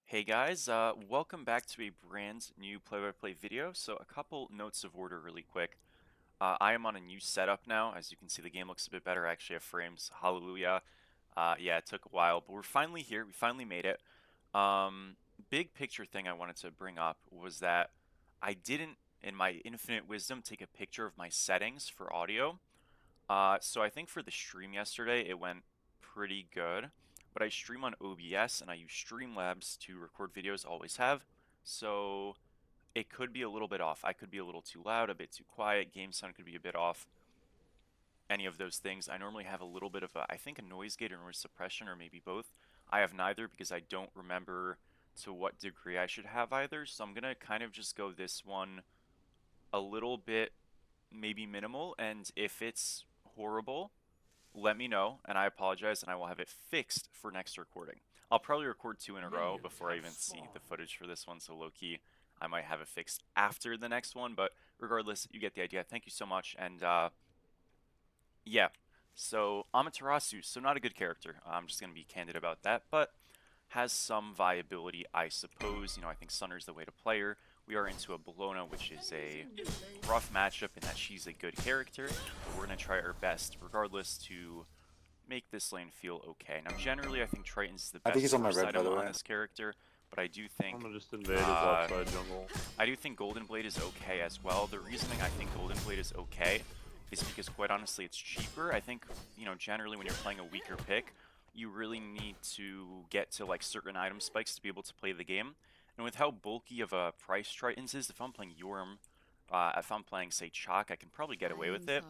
Hey guys, welcome back to a brand new play-by-play video. So a couple notes of order really quick. I am on a new setup now. As you can see, the game looks a bit better. I actually have frames. Hallelujah. Yeah, it took a while, but we're finally here. We finally made it. Um, Big picture thing I wanted to bring up was that I didn't, in my infinite wisdom, take a picture of my settings for audio. So I think for the stream yesterday, it went pretty good. But I stream on OBS and I use Streamlabs to record videos, always have. So it could be a little bit off. I could be a little too loud, a bit too quiet. Game sound could be a bit off. Any of those things. I normally have a little bit of I think a noise gate or noise suppression, or maybe both. I have neither because I don't remember to what degree I should have either. So I'm gonna kind of just go this one a little bit, maybe minimal. And if it's horrible, let me know, and I apologize, and I will have it fixed for next recording. I'll probably record 2 in a row before I even see the footage for this one, so low-key, I might have it fixed after the next one, but regardless, you get the idea. Thank you so much, and yeah. So, Amaterasu, so not a good character. I'm just going to be candid about that, but has some viability, I suppose. You know, I think Sunner's the way to play her. We are into a Bologna, which is a rough matchup in that she's a good character. But we're going to try our best, regardless, to make this lane feel okay. Now, generally, I think Triton's the I think best he's on my source red, by item the on way. this character, but I do think I'm gonna just invade his left side jungle. I do think Golden Blade is okay as well. The reasoning I think Golden Blade is okay is because, quite honestly, it's cheaper. I think, you know, generally when you're playing a weaker pick, you really need to get to like certain item spikes to be able to play the game. And with how bulky of a price Triton's is, if I'm playing Yorm, if I'm playing, say, Chalk, I can probably get away with it.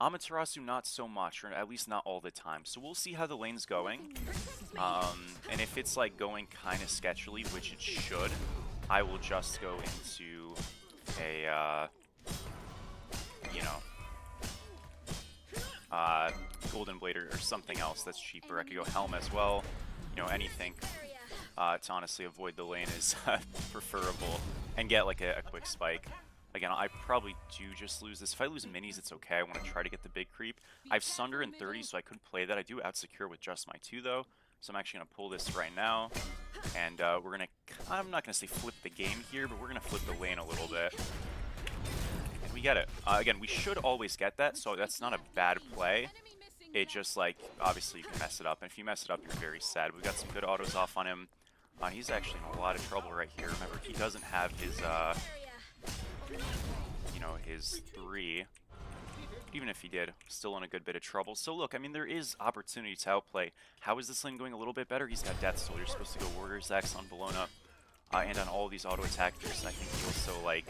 Amaterasu, not so much, or at least not all the time. So we'll see how the lane's going. And if it's like going kind of sketchily, which it should, I will just go into a, you know, Golden Blade or something else that's cheaper. I could go Helm as well. You know, anything to honestly avoid the lane is preferable and get like a quick spike. Again, I probably do just lose this. If I lose minis, it's okay. I want to try to get the big creep. I have Sunder in 30, so I could play that. I do outsecure with just my 2, though. So I'm actually going to pull this right now. And we're going to, I'm not going to say flip the game here, but we're going to flip the lane a little bit. And we get it. Again, we should always get that, so that's not a bad play. It just, like, obviously you can mess it up. And if you mess it up, you're very sad. We've got some good autos off on him. He's actually in a lot of trouble right here. Remember, he doesn't have his, you know, his 3. Even if he did, still in a good bit of trouble. So look, I mean, there is opportunity to outplay. How is this lane going a little bit better? He's got Death Soul. You're supposed to go Warrior's Axe on Bologna and on all these auto attackers. And I think he also, like,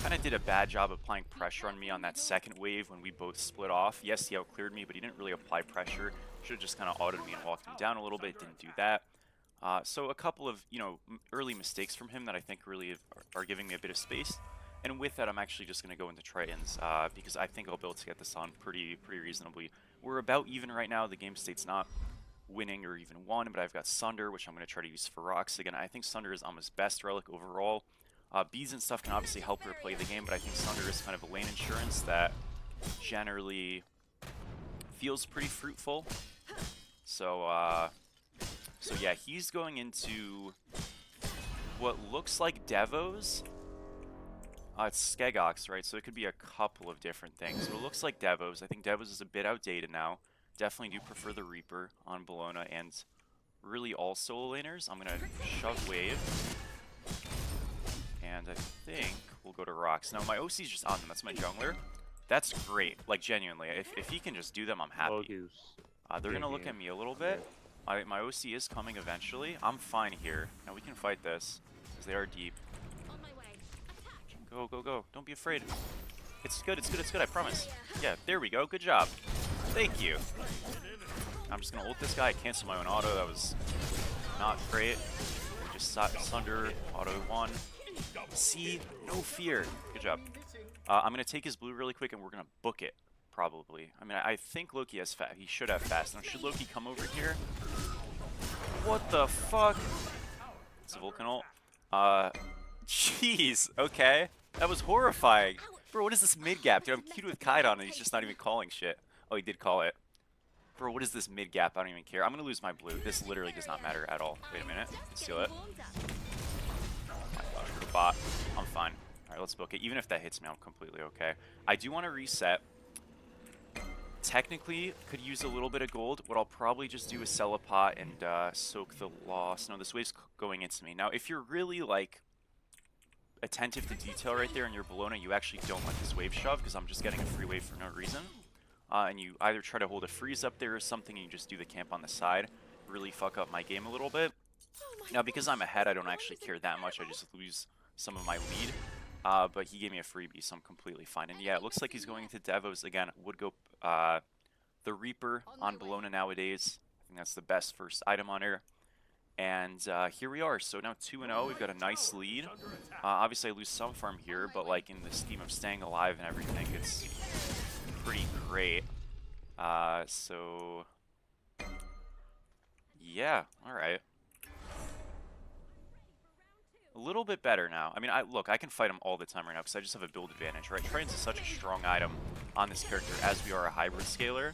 kind of did a bad job applying pressure on me on that second wave when we both split off. Yes, he outcleared me, but he didn't really apply pressure. Should have just kind of autoed me and walked him down a little bit. Didn't do that. So a couple of, you know, early mistakes from him that I think really are giving me a bit of space. And with that, I'm actually just going to go into Tritons because I think I'll be able to get this on pretty reasonably. We're about even right now. The game state's not winning or even won, but I've got Sunder, which I'm going to try to use for rocks. Again, I think Sunder is almost best relic overall. Bees and stuff can obviously help her play the game, but I think Sunder is kind of a lane insurance that generally feels pretty fruitful. So, so yeah, he's going into what looks like Devos. It's Skegox, right? So it could be a couple of different things. But it looks like Devos. I think Devos is a bit outdated now. Definitely do prefer the Reaper on Bologna and really all solo laners. I'm going to shove wave. And I think we'll go to rocks. Now, my OC's just on them. That's my jungler. That's great. Like, genuinely. If he can just do them, I'm happy. They're going to look at me a little bit. My OC is coming eventually. I'm fine here. Now, we can fight this because they are deep. Go, go, go. Don't be afraid. It's good, it's good, it's good, I promise. Yeah, there we go. Good job. Thank you. I'm just going to ult this guy. I cancel my own auto. That was not great. We just Sunder, auto 1. See? No fear. Good job. I'm going to take his blue really quick, and we're going to book it, probably. I mean, I think Loki has fast. He should have fast. Now, should Loki come over here? What the fuck? It's a Vulcan ult. Jeez, okay. That was horrifying. Bro, what is this mid gap? Dude, I'm queued with Kaidon and he's just not even calling shit. Oh, he did call it. Bro, what is this mid gap? I don't even care. I'm gonna lose my blue. This literally does not matter at all. Wait a minute. Let's steal it. Oh my gosh, we're the bot. I'm fine. Alright, let's book it. Even if that hits me, I'm completely okay. I do want to reset. Technically, could use a little bit of gold. What I'll probably just do is sell a pot and soak the loss. No, this wave's going into me. Now, if you're really, like, attentive to detail right there in your Bologna, you actually don't let this wave shove, because I'm just getting a free wave for no reason. And you either try to hold a freeze up there or something, and you just do the camp on the side. Really fuck up my game a little bit. Now, because I'm ahead, I don't actually care that much. I just lose some of my lead. But he gave me a freebie, so I'm completely fine. And yeah, it looks like he's going into Devos again. Would go the Reaper on Bologna nowadays. I think that's the best first item on her. And here we are. So now 2-0. We've got a nice lead. Obviously, I lose some farm here, but like in the scheme of staying alive and everything, it's pretty great. So yeah, all right. A little bit better now. I mean, look, I can fight him all the time right now because I just have a build advantage, right? Triton's is such a strong item on this character as we are a hybrid scaler.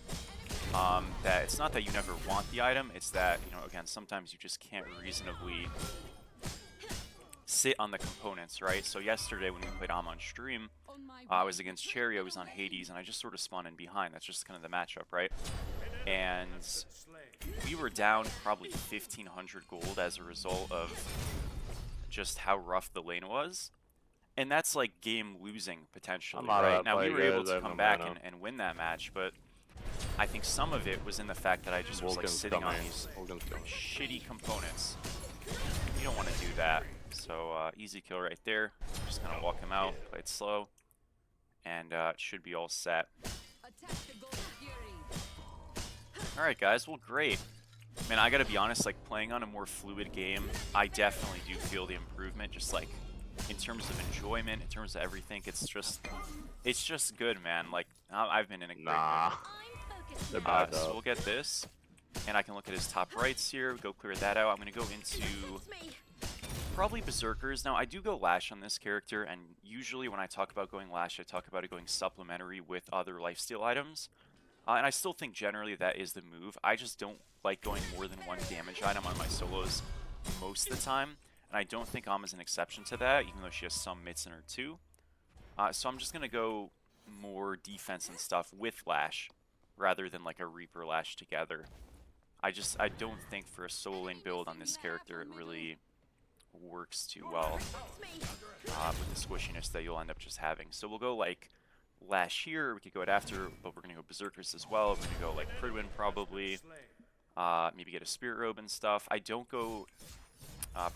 That it's not that you never want the item, it's that, you know, again, sometimes you just can't reasonably sit on the components, right? So yesterday when we played Am on stream, I was against Cherry, I was on Hades, and I just sort of spawned in behind. That's just kind of the matchup, right? And we were down probably 1,500 gold as a result of just how rough the lane was. And that's like game losing potentially, right? Now we were able to come back and win that match, but I think some of it was in the fact that I just was like sitting on these shitty components. You don't want to do that. So easy kill right there. Just gonna walk him out, play it slow, and it should be all set. Alright guys, well great. Man, I gotta be honest, like playing on a more fluid game, I definitely do feel the improvement, just like in terms of enjoyment, in terms of everything. It's just good, man. Like I've been in a great mood. So we'll get this, and I can look at his top rights here, go clear that out. I'm gonna go into probably Berserkers. Now, I do go Lash on this character, and usually when I talk about going Lash, I talk about it going supplementary with other lifesteal items. And I still think generally that is the move. I just don't like going more than one damage item on my solos most of the time. And I don't think Am is an exception to that, even though she has some mitts in her too. So I'm just going to go more defense and stuff with Lash, rather than like a Reaper Lash together. I don't think for a solo lane build on this character it really works too well with the squishiness that you'll end up just having. So we'll go like Lash here, we could go it after, but we're going to go Berserkers as well. We're going to go like Pridwin probably, maybe get a Spirit Robe and stuff. I don't go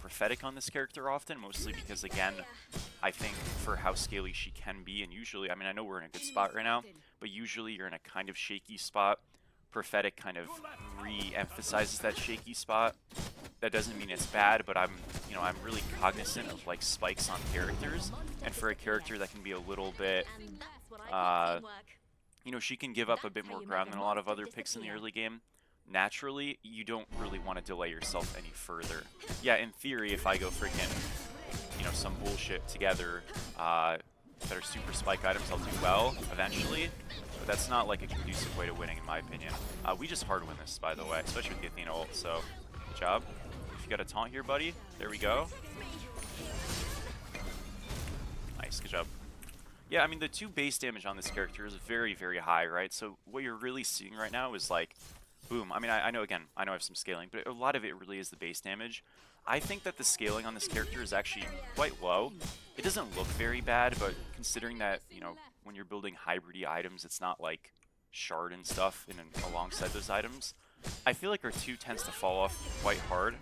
Prophetic on this character often, mostly because, again, I think for how scaly she can be, and usually, I mean, I know we're in a good spot right now, but usually you're in a kind of shaky spot. Prophetic kind of re-emphasizes that shaky spot. That doesn't mean it's bad, but I'm really cognizant of like spikes on characters, and for a character that can be a little bit, she can give up a bit more ground than a lot of other picks in the early game. Naturally, you don't really want to delay yourself any further. Yeah, in theory, if I go freaking, some bullshit together that are super spike items, I'll do well eventually. But that's not like a conducive way to winning, in my opinion. We just hard win this, by the way, especially with the Athena ult, so good job. If you got a taunt here, buddy, there we go. Nice, good job. Yeah, I mean, the 2 base damage on this character is very, very high, right? So what you're really seeing right now is like, boom. I mean, I know, again, I know I have some scaling, but a lot of it really is the base damage. I think that the scaling on this character is actually quite low. It doesn't look very bad, but considering that, when you're building hybrid-y items, it's not like shard and stuff alongside those items. I feel like our 2 tends to fall off quite hard.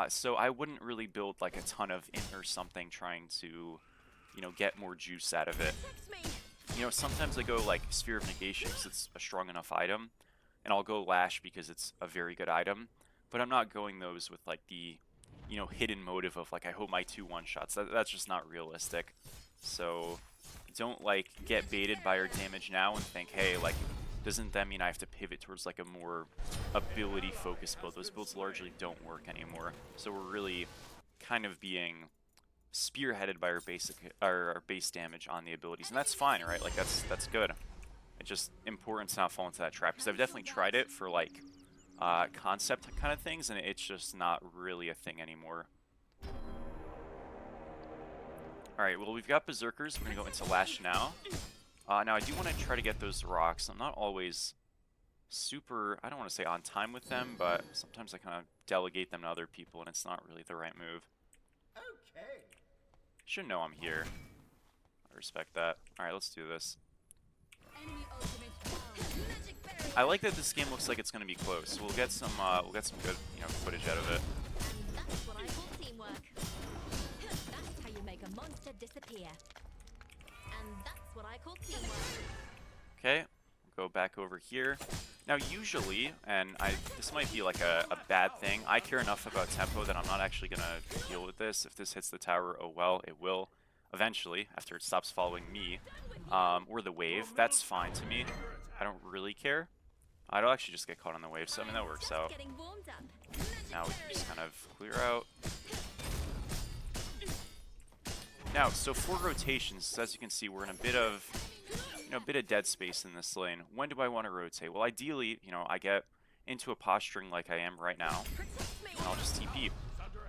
So I wouldn't really build like a ton of int or something trying to, get more juice out of it. Sometimes I go like Sphere of Negation because it's a strong enough item, and I'll go Lash because it's a very good item, but I'm not going those with like the, hidden motive of like, I hope my 2 one-shots. That's just not realistic. So don't like get baited by our damage now and think, hey, like, doesn't that mean I have to pivot towards like a more ability-focused build? Those builds largely don't work anymore. So we're really kind of being spearheaded by our base damage on the abilities, and that's fine, right? Like that's good. It's just important to not fall into that trap, because I've definitely tried it for like concept kind of things, and it's just not really a thing anymore. Alright, well, we've got Berserkers. We're going to go into Lash now. Now, I do want to try to get those rocks. I'm not always super, I don't want to say on time with them, but sometimes I kind of delegate them to other people, and it's not really the right move. Okay. Should know I'm here. I respect that. Alright, let's do this. I like that this game looks like it's going to be close. So we'll get some good, footage out of it. That's what I call teamwork. That's how you make a monster disappear. And that's what I call teamwork. Okay, go back over here. Now, usually, and this might be like a bad thing, I care enough about tempo that I'm not actually going to deal with this. If this hits the tower, oh well, it will eventually, after it stops following me, or the wave. That's fine to me. I don't really care. I don't actually just get caught on the wave, so I mean, that works out. Now we can just kind of clear out. Now, so for rotations, as you can see, we're in a bit of, dead space in this lane. When do I want to rotate? Well, ideally, I get into a posturing like I am right now, and I'll just TP.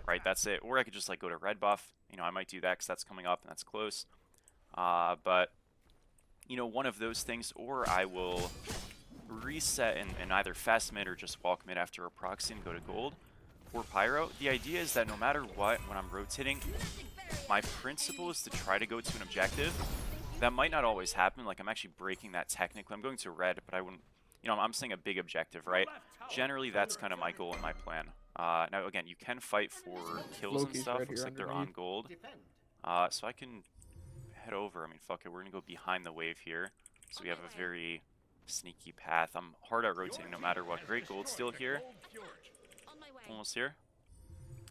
Right, that's it. Or I could just like go to red buff. I might do that because that's coming up and that's close. But one of those things, or I will reset and either fast mid or just walk mid after a proxy and go to gold or pyro. The idea is that no matter what, when I'm rotating, my principle is to try to go to an objective. That might not always happen. Like, I'm actually breaking that technically. I'm going to red, but I wouldn't, I'm saying a big objective, right? Generally, that's kind of my goal and my plan. Now, again, you can fight for kills and Loki's stuff. right Looks here like they're on underneath. gold. So I can head over. I mean, fuck it. We're going to go behind the wave here. So we have a very sneaky path. I'm hard at rotating no matter what. Great gold steal here. Almost here.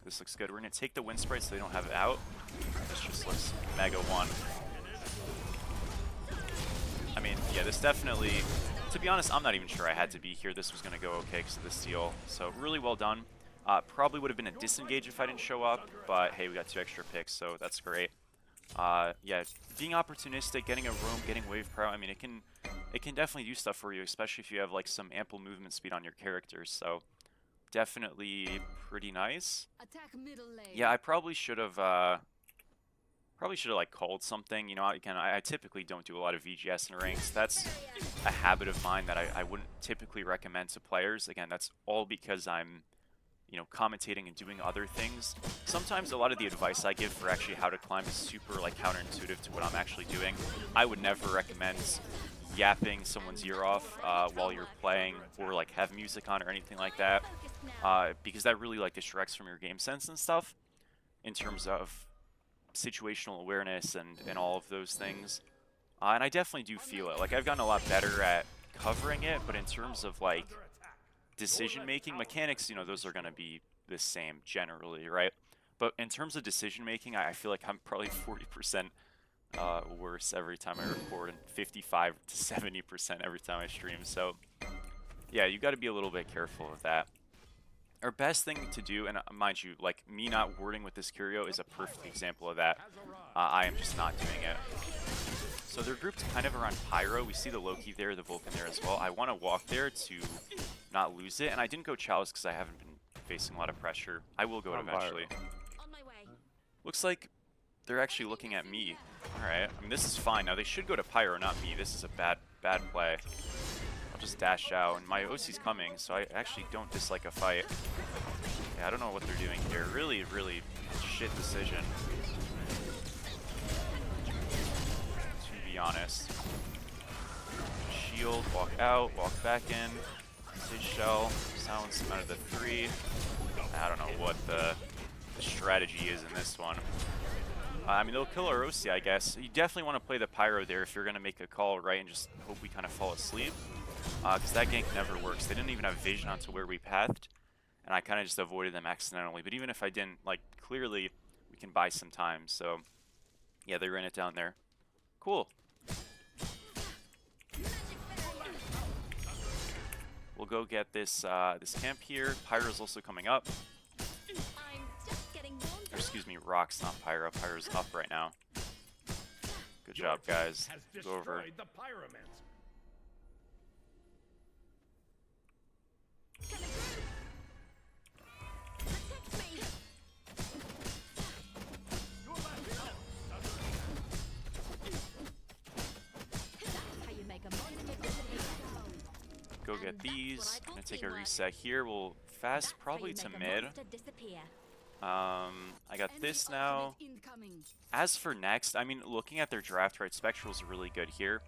This looks good. We're going to take the wind sprite so they don't have it out. This just looks mega one. I mean, yeah, this definitely, to be honest, I'm not even sure I had to be here. This was going to go okay because of the steal. So really well done. Probably would have been a disengage if I didn't show up, but hey, we got 2 extra picks, so that's great. Yeah, being opportunistic, getting a roam, getting wave pro, I mean, it can definitely do stuff for you, especially if you have like some ample movement speed on your characters. So definitely pretty nice. Yeah, I probably should have like called something. Again, I typically don't do a lot of VGS and ranks. That's a habit of mine that I wouldn't typically recommend to players. Again, that's all because I'm commentating and doing other things. Sometimes a lot of the advice I give for actually how to climb is super like counterintuitive to what I'm actually doing. I would never recommend yapping someone's ear off while you're playing, or like have music on or anything like that, because that really like distracts from your game sense and stuff in terms of situational awareness and all of those things. And I definitely do feel it. Like, I've gotten a lot better at covering it, but in terms of like decision-making, mechanics, those are going to be the same generally, right? But in terms of decision-making, I feel like I'm probably 40% worse every time I record, and 55 to 70% every time I stream. So, yeah, you got to be a little bit careful of that. Our best thing to do, and mind you, like, me not warding with this curio is a perfect example of that. I am just not doing it. So they're grouped kind of around Pyro. We see the Loki there, the Vulcan there as well. I want to walk there to not lose it, and I didn't go Chalice because I haven't been facing a lot of pressure. I will go it eventually. Looks like they're actually looking at me. Alright, I mean, this is fine. Now, they should go to Pyro, not me. This is a bad play. I'll just dash out, and my OC's coming, so I actually don't dislike a fight. Yeah, I don't know what they're doing here. Really, really shit decision, to be honest. Shield, walk out, walk back in. His shell, silence him out of the 3. I don't know what the strategy is in this one. I mean, they'll kill our OC, I guess. You definitely want to play the Pyro there if you're going to make a call, right, and just hope we kind of fall asleep. Because that gank never works. They didn't even have vision onto where we pathed, and I kind of just avoided them accidentally. But even if I didn't, like, clearly we can buy some time. So, yeah, they ran it down there. Cool. We'll go get this this camp here. Pyro's also coming up. Or, excuse me, Rock's not Pyro. Pyro's up right now. Good job, guys. Go over. go get And that's what I these. call Gonna take a teamwork. reset here. We'll That's fast how probably you to make a mid. monster disappear. I got this now. As for next, I mean, looking at their draft, right, Spectral's really good here.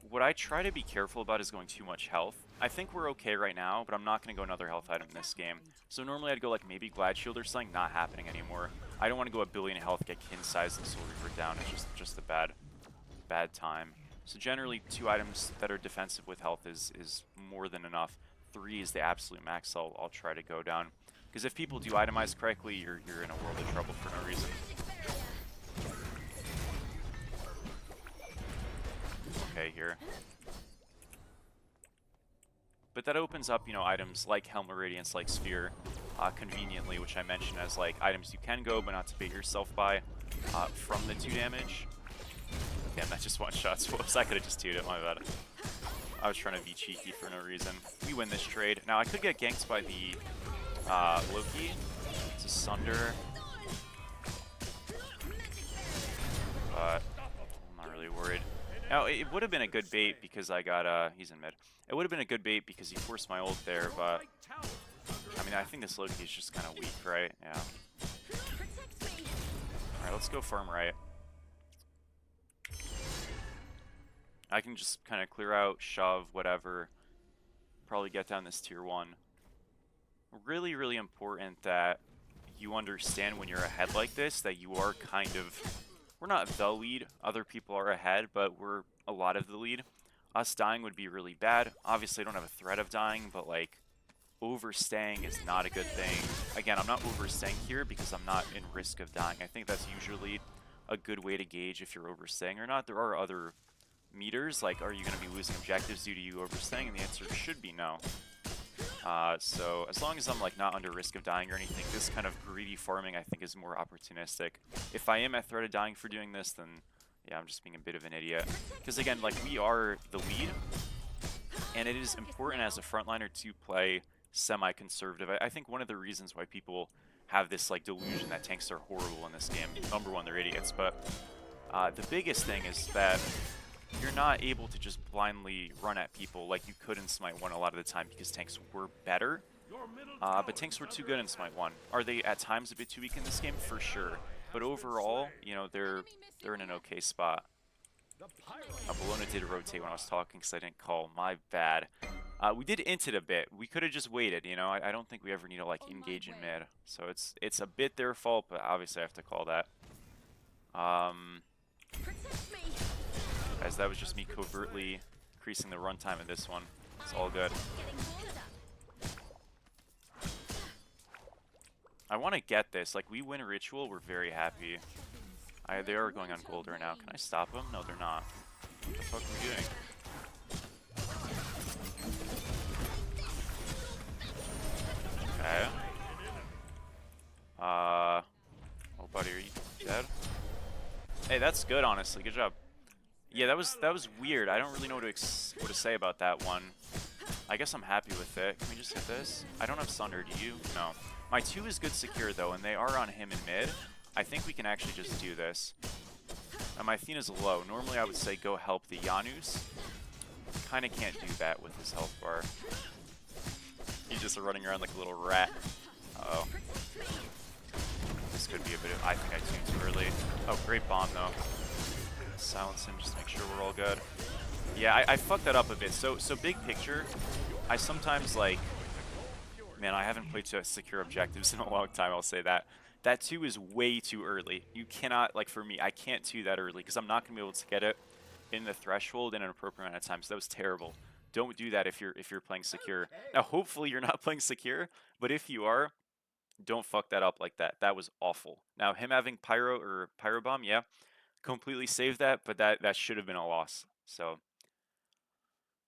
What I try to be careful about is going too much health. I think we're okay right now, but I'm not going to go another health item in this game. So normally I'd go like maybe Glad Shield or something, not happening anymore. I don't want to go a billion health, get kin size and Soul Reaver down. It's just a bad time. So generally 2 items that are defensive with health is more than enough. 3 is the absolute max I'll try to go down. Because if people do itemize correctly, you're in a world of trouble for no reason. Okay, here. But that opens up, you know, items like Helm of Radiance, like Sphere, conveniently, which I mentioned as like items you can go, but not to bait yourself by, from the 2 damage. Damn, that just one-shots. Whoops, I could have just 2'd it, my bad. I was trying to be cheeky for no reason. We win this trade. Now, I could get ganked by the Loki to Sunder, but I'm not really worried. Now, it would have been a good bait because I got, he's in mid. It would have been a good bait because he forced my ult there, but I mean, I think this Loki is just kind of weak, right? Yeah. Alright, let's go farm right. I can just kind of clear out, shove, whatever. Probably get down this tier 1. Really, really important that you understand when you're ahead like this that you are kind of... We're not the lead. Other people are ahead, but we're a lot of the lead. Us dying would be really bad. Obviously, I don't have a threat of dying, but like... Overstaying is not a good thing. Again, I'm not overstaying here because I'm not in risk of dying. I think that's usually a good way to gauge if you're overstaying or not. There are other meters, like are you going to be losing objectives due to you overstaying? And the answer should be no. So as long as I'm like not under risk of dying or anything, this kind of greedy farming I think is more opportunistic. If I am at threat of dying for doing this, then yeah, I'm just being a bit of an idiot. Because again, like we are the lead, and it is important as a frontliner to play semi-conservative. I think one of the reasons why people have this like delusion that tanks are horrible in this game, number one, they're idiots, but the biggest thing is that you're not able to just blindly run at people like you could in Smite 1 a lot of the time because tanks were better. But tanks were too good in Smite 1. Are they at times a bit too weak in this game? For sure. But overall, you know, they're in an okay spot. Bologna did rotate when I was talking because I didn't call. My bad. We did int it a bit. We could have just waited, you know? I don't think we ever need to, like, engage in mid. So it's a bit their fault, but obviously I have to call that. As that was just me covertly increasing the runtime of this one. It's all good. I want to get this. Like, we win Ritual, we're very happy. They are going on gold right now. Can I stop them? No, they're not. What the fuck are we doing? Okay. Oh, buddy, are you dead? Hey, that's good, honestly. Good job. Yeah, that was weird. I don't really know what to say about that one. I guess I'm happy with it. Can we just hit this? I don't have Sunder, do you? No. My 2 is good secure, though, and they are on him in mid. I think we can actually just do this. Now, my Athena's low. Normally, I would say go help the Janus. Kind of can't do that with his health bar. He's just running around like a little rat. Uh-oh. This could be a bit of... I think I tuned too early. Oh, great bomb, though. Silence him, just make sure we're all good. Yeah, I fucked that up a bit. So big picture, I sometimes, like... Man, I haven't played to secure objectives in a long time, I'll say that. That 2 is way too early. You cannot, like for me, I can't 2 that early because I'm not going to be able to get it in the threshold in an appropriate amount of time. So that was terrible. Don't do that if you're playing secure. Now, hopefully you're not playing secure, but if you are, don't fuck that up like that. That was awful. Now, him having Pyro or Pyro Bomb, yeah, completely saved that, but that should have been a loss. So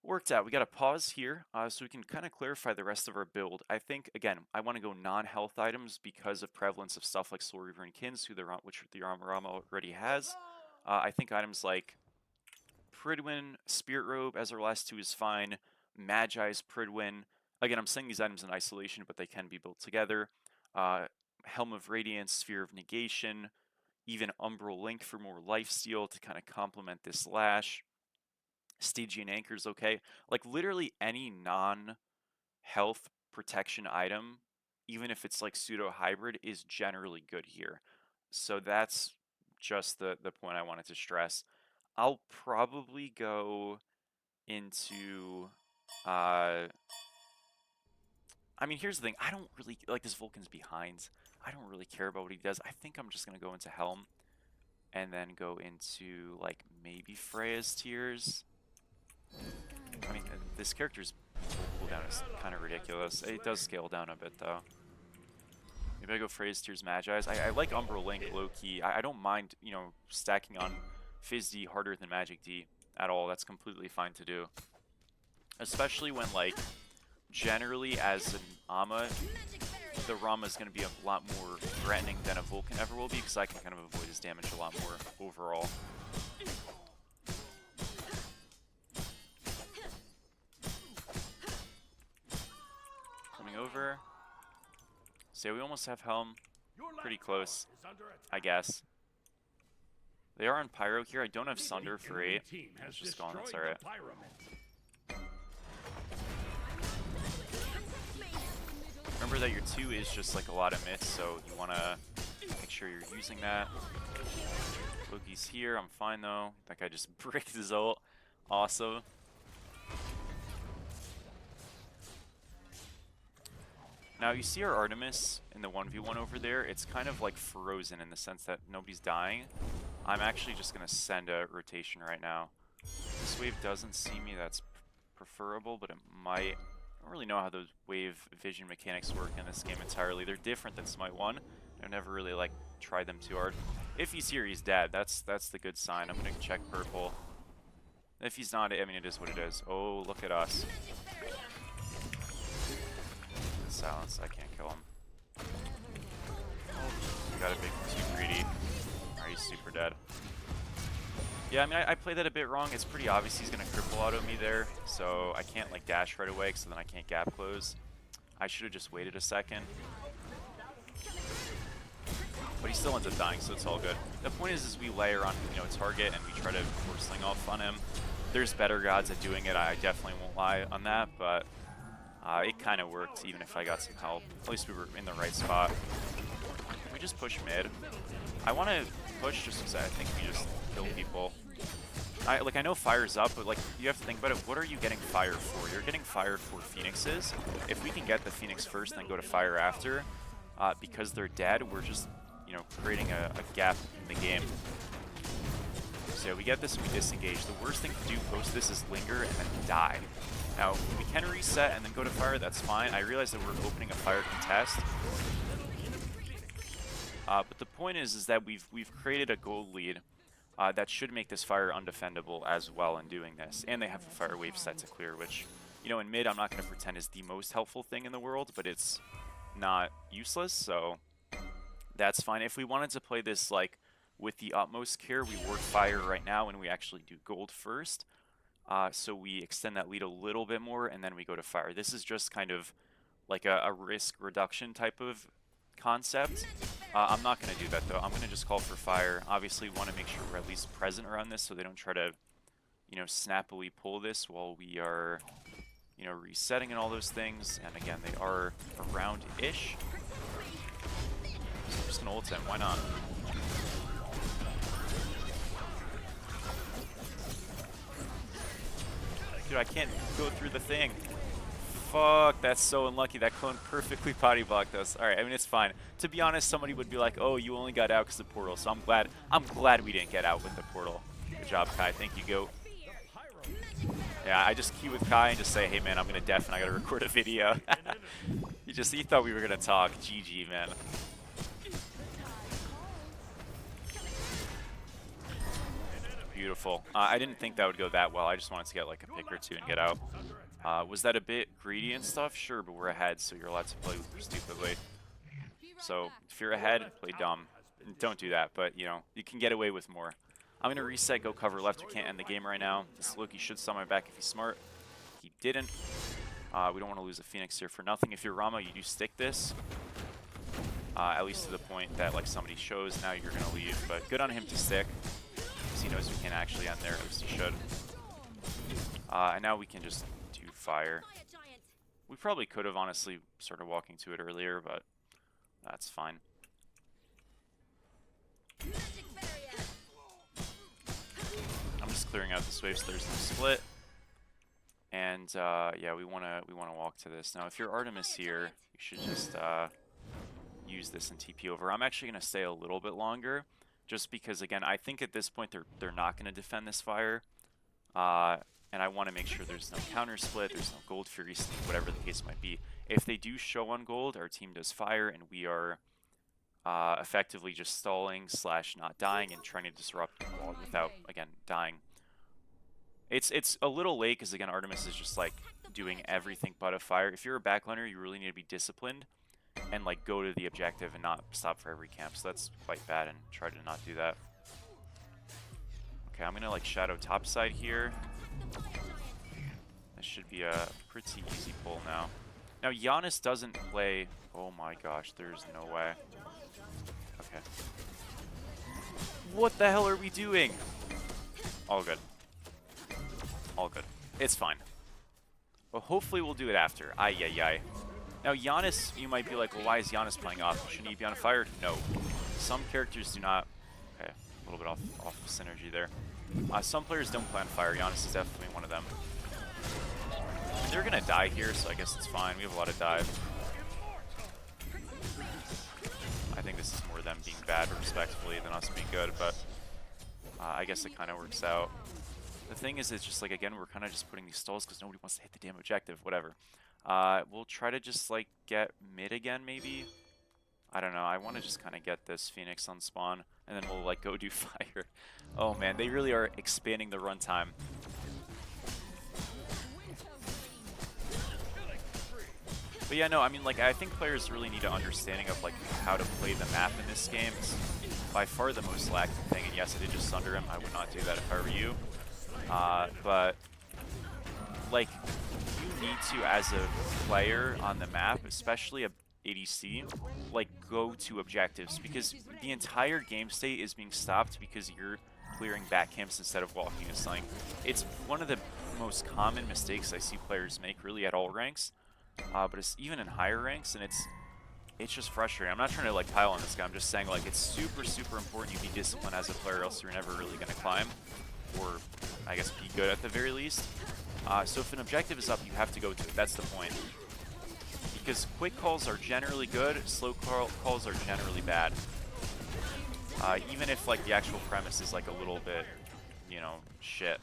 worked out. We got to pause here so we can kind of clarify the rest of our build. I think, again, I want to go non-health items because of prevalence of stuff like Soul Reaver and Kins, which the Rama already has. I think items like Pridwin, Spirit Robe as our last 2 is fine. Magi's Pridwin. Again, I'm saying these items in isolation, but they can be built together. Helm of Radiance, Sphere of Negation, even Umbral Link for more lifesteal to kind of complement this Lash. Stygian Anchor's okay. Like, literally any non-health protection item, even if it's like pseudo-hybrid, is generally good here. So that's just the point I wanted to stress. I'll probably go into... I mean, here's the thing. I don't really... Like, this Vulcan's behind. I don't really care about what he does. I think I'm just going to go into Helm. And then go into, like, maybe Freya's Tears. I mean, this character's cooldown is kind of ridiculous. It does scale down a bit, though. Maybe I go Freya's Tears Magi's. I like Umbral Link low-key. I don't mind, you know, stacking on Fizz D harder than Magic D at all. That's completely fine to do. Especially when, like, generally as an Ama, the Rama is going to be a lot more threatening than a Vulcan ever will be, because I can kind of avoid his damage a lot more overall. Coming over. So we almost have Helm. Pretty close, I guess. They are on Pyro here. I don't have Sunder for 8. It's just gone. That's alright. Remember that your 2 is just like a lot of myths, so you want to make sure you're using that. Loki's here. I'm fine though. That guy just bricked his ult. Awesome. Now you see our Artemis in the 1v1 over there. It's kind of like frozen in the sense that nobody's dying. I'm actually just going to send a rotation right now. This wave doesn't see me. That's preferable, but it might. I don't really know how those wave vision mechanics work in this game entirely. They're different than Smite 1. I've never really like tried them too hard. If he's here, he's dead. That's the good sign. I'm gonna check purple. If he's not, I mean, it is what it is. Oh, look at us. Silence. I can't kill him. Oh, got a big too greedy. Alright, he's super dead. Yeah, I mean, I played that a bit wrong. It's pretty obvious he's going to cripple auto me there, so I can't, like, dash right away, so then I can't gap close. I should have just waited a second. But he still ends up dying, so it's all good. The point is we layer on, you know, target, and we try to force sling off on him. There's better gods at doing it, I definitely won't lie on that, but it kind of worked, even if I got some help. At least we were in the right spot. Can we just push mid? I want to push just because I think we just kill people. I know fire's up, but like you have to think about it. What are you getting fire for? You're getting fire for phoenixes. If we can get the phoenix first and then go to fire after, because they're dead, we're just, you know, creating a gap in the game. So yeah, we get this and we disengage. The worst thing to do post this is linger and then die. Now we can reset and then go to fire. That's fine. I realize that we're opening a fire contest. But the point is that we've created a gold lead that should make this fire undefendable as well in doing this. And they have a fire wave set to clear, which, you know, in mid I'm not going to pretend is the most helpful thing in the world, but it's not useless, so that's fine. If we wanted to play this like with the utmost care, we work fire right now and we actually do gold first. So we extend that lead a little bit more and then we go to fire. This is just kind of like a risk reduction type of concept. I'm not going to do that though. I'm going to just call for fire. Obviously want to make sure we're at least present around this so they don't try to, you know, snappily pull this while we are, you know, resetting and all those things. And again, they are around-ish. So I'm just going to ult him. Why not? Dude, I can't go through the thing. Fuck, that's so unlucky. That clone perfectly body blocked us. Alright, I mean, it's fine. To be honest, somebody would be like, oh, you only got out because of the portal. So I'm glad we didn't get out with the portal. Good job, Kai. Thank you, Goat. Yeah, I just queue with Kai and just say, hey, man, I'm going to def and I got to record a video. He thought we were going to talk. GG, man. Beautiful. I didn't think that would go that well. I just wanted to get like a pick or two and get out. Was that a bit greedy and stuff? Sure, but we're ahead, so you're allowed to play stupidly. So if you're ahead, play dumb. Don't do that, but you know, you can get away with more. I'm going to reset, go cover left. We can't end the game right now. This Loki should stun my back if he's smart. He didn't. We don't want to lose a Phoenix here for nothing. If you're Rama, you do stick this. At least to the point that like somebody shows, now you're going to leave. But good on him to stick. He knows we can't actually end there, at least he should. And now we can just do fire. Fire giant. We probably could have honestly started walking to it earlier, but that's fine. Magic barrier. I'm just clearing out this wave so there's no split. And yeah, we wanna walk to this. Now if you're Artemis here, you should just use this and TP over. I'm actually gonna stay a little bit longer, just because again, I think at this point they're not gonna defend this fire. And I want to make sure there's no counter split, there's no gold fury sneak, whatever the case might be. If they do show on gold, our team does fire, and we are effectively just stalling / not dying and trying to disrupt the wall without, again, dying. It's a little late because, again, Artemis is just, like, doing everything but a fire. If you're a backliner, you really need to be disciplined and, like, go to the objective and not stop for every camp. So that's quite bad, and try to not do that. Okay, I'm going to, like, shadow topside here. This should be a pretty easy pull now. Now, Giannis doesn't play... Oh my gosh, there's no way. Okay. What the hell are we doing? All good. All good. It's fine. Well, hopefully we'll do it after. Ay, ay, ay. Now, Giannis, you might be like, well, why is Giannis playing off? Shouldn't he be on fire? No. Some characters do not... Okay, a little bit off synergy there. Some players don't play on fire. Giannis is definitely one of them. They're gonna die here, so I guess it's fine. We have a lot of dive. I think this is more them being bad respectfully than us being good, but I guess it kind of works out. The thing is, it's just like, again, we're kind of just putting these stalls because nobody wants to hit the damn objective, whatever. We'll try to just like get mid again, maybe. I don't know. I want to just kind of get this Phoenix on spawn, and then we'll like go do fire. Oh man, they really are expanding the runtime. But yeah, no, I mean, like, I think players really need an understanding of, like, how to play the map in this game. It's by far the most lacking thing, and yes, I did just sunder him. I would not do that if I were you. But, like, you need to, as a player on the map, especially a ADC, like, go to objectives, because the entire game state is being stopped because you're clearing back camps instead of walking and slaying. It's one of the most common mistakes I see players make, really, at all ranks. But it's even in higher ranks, and it's just frustrating. I'm not trying to like pile on this guy. I'm just saying like it's super important you be disciplined as a player, else you're never really gonna climb, or I guess be good at the very least. So if an objective is up, you have to go to it. That's the point. Because quick calls are generally good, slow calls are generally bad. Even if like the actual premise is like a little bit, you know, shit.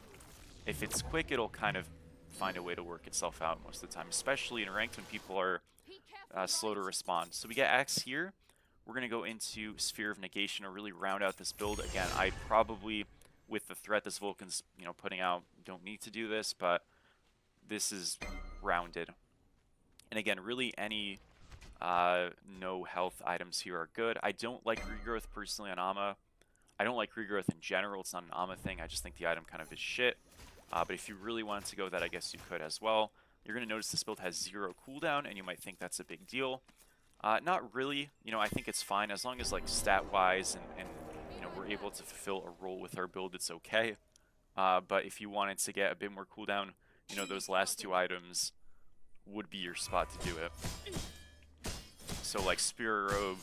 If it's quick, it'll kind of find a way to work itself out most of the time, especially in ranked when people are slow to respond. So we get Axe here. We're going to go into Sphere of Negation to really round out this build. Again, I probably, with the threat this Vulcan's putting out, don't need to do this, but this is rounded. And again, really any no health items here are good. I don't like regrowth personally on Ama. I don't like regrowth in general. It's not an Ama thing. I just think the item kind of is shit. But if you really wanted to go that, I guess you could as well. You're going to notice this build has 0 cooldown, and you might think that's a big deal. Not really. I think it's fine. As long as, like, stat-wise and we're able to fulfill a role with our build, it's okay. But if you wanted to get a bit more cooldown, those last 2 items would be your spot to do it. So, like, Spirit Robe,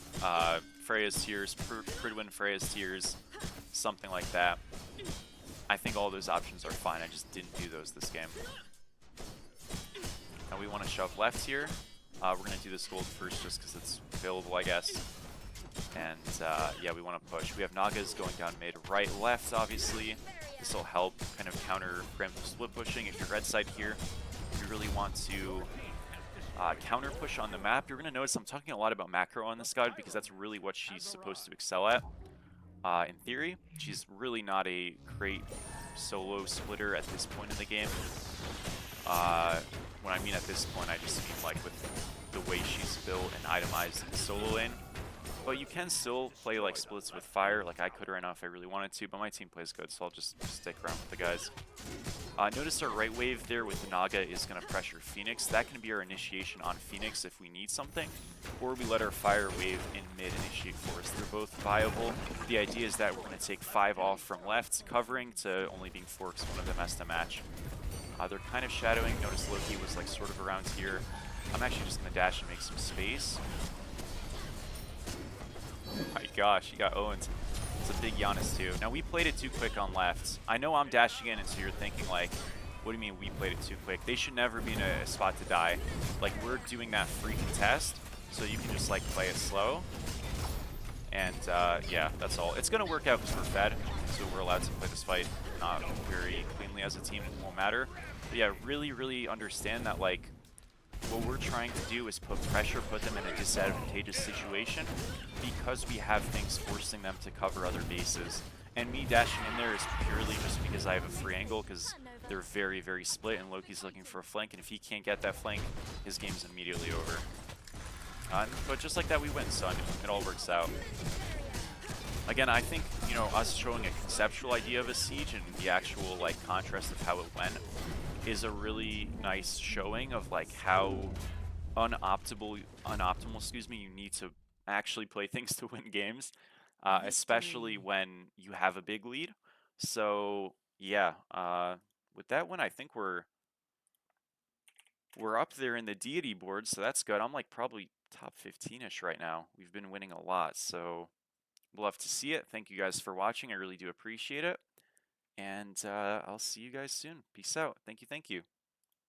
Freya's Tears, Pridwin Freya's Tears, something like that. I think all those options are fine. I just didn't do those this game. Now we want to shove left here. We're going to do this gold first just because it's available, I guess. And yeah, we want to push. We have Nagas going down mid, right, left, obviously. This will help kind of counter preemptive split pushing. If you're red side here, you really want to counter push on the map. You're going to notice I'm talking a lot about macro on this guide because that's really what she's supposed to excel at. In theory, she's really not a great solo splitter at this point in the game. When I mean at this point, I just mean like with the way she's built and itemized in the solo lane. But you can still play like splits with fire, like I could right now if I really wanted to, but my team plays good, so I'll just stick around with the guys. Notice our right wave there with the Naga is going to pressure Phoenix. That can be our initiation on Phoenix if we need something, or we let our fire wave in mid initiate for us. They're both viable. The idea is that we're going to take 5 off from left covering to only being 4 because one of them has to match. They're kind of shadowing. Notice Loki was like sort of around here. I'm actually just going to dash and make some space. Oh my gosh, he got owned. It's a big Giannis too. Now we played it too quick on left. I know I'm dashing in and so you're thinking like, what do you mean we played it too quick? They should never be in a spot to die. Like we're doing that free contest, so you can just like play it slow. And yeah, that's all. It's gonna work out because we're fed, so we're allowed to play this fight very cleanly as a team. It won't matter. But yeah, really understand that like what we're trying to do is put pressure, put them in a disadvantageous situation because we have things forcing them to cover other bases. And me dashing in there is purely just because I have a free angle because they're very split and Loki's looking for a flank, and if he can't get that flank, his game's immediately over. But just like that we win, so I mean, it all works out. Again, I think, you know, us showing a conceptual idea of a siege and the actual like contrast of how it went is a really nice showing of like how unoptimal, excuse me, you need to actually play things to win games, especially when you have a big lead. So yeah, with that one, I think we're up there in the Deity board, so that's good. I'm like probably top 15-ish right now. We've been winning a lot, so we'll have to see it. Thank you guys for watching. I really do appreciate it. And I'll see you guys soon. Peace out. Thank you.